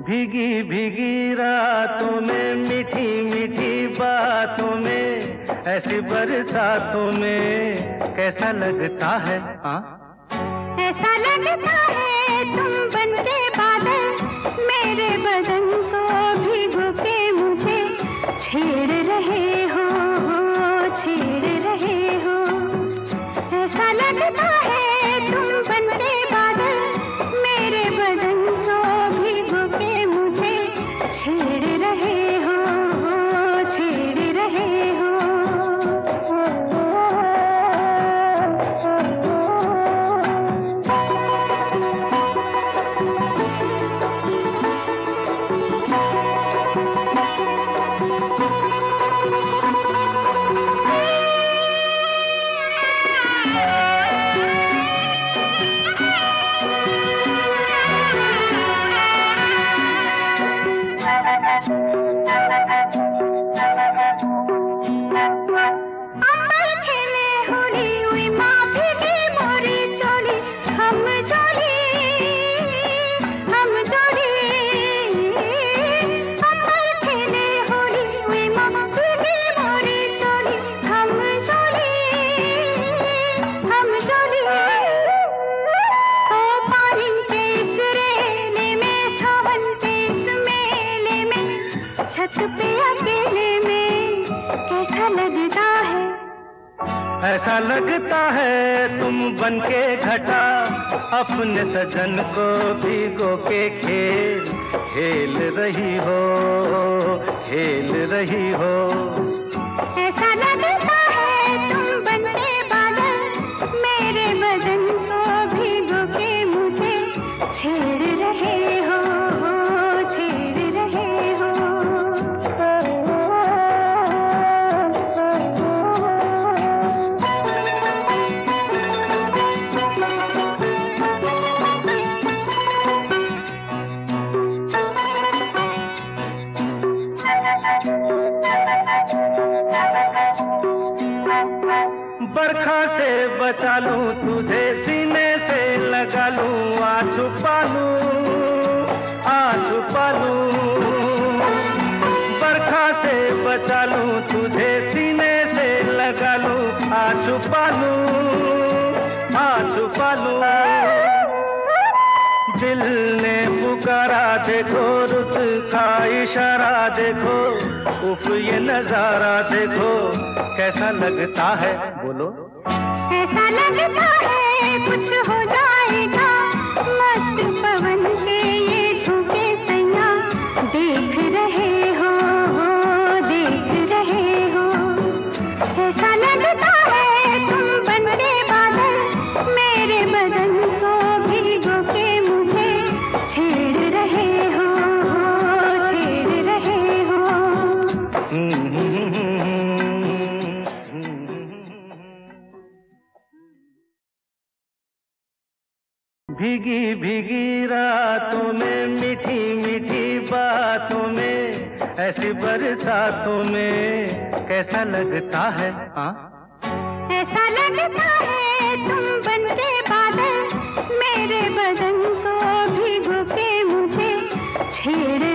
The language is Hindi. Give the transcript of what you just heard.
भीगी भीगी रातों में, मीठी मीठी बातों में, ऐसी बरसातों में कैसा लगता है? हाँ, ऐसा लगता है तुम बनके बादल, मेरे बदन को भिगो के मुझे छेड़ रहे हो, छेड़ रहे हो। ऐसा लगता है तुम बनके बादल, मेरे बदन को भिगो के मुझे छेड़ रहे हो, छेड़ रहे हो। छत पे अकेले में कैसा लगता है? ऐसा लगता है तुम बनके घटा, अपने सजन को भिगो के खेल रही हो, खेल रही हो। ऐसा लगता है तुम बनके बादल, मेरे बदन को भिगो के मुझे छेड़ रहे हो, छेड़ रहे हो। बरखा से बचा लूं तुझे, सीने से लगा लूं, आ छुपा लूं। बरखा से बचा लूं तुझे, सीने से लगा लूं, आ छुपा लूं। दिल ने पुकारा देखो, रुत का इशारा देखो, उफ ये नजारा देखो, कैसा लगता है? बोलो। ऐसा लगता है कुछ हो जाएगा, मस्त पवन के ये झोंके सैया देख रहे हो, देख रहे हो। ऐसा लगता है तुम बनके बादल, मेरे बदन को भिगो के मुझे छेड़ रहे हो, छेड़ रहे हो। भीगी भीगी रातों में, मीठी मीठी बातों में, ऐसी बरसातों में कैसा लगता है? हाँ, ऐसा लगता है तुम बनके बादल, मेरे बदन को भिगो के मुझे छेड़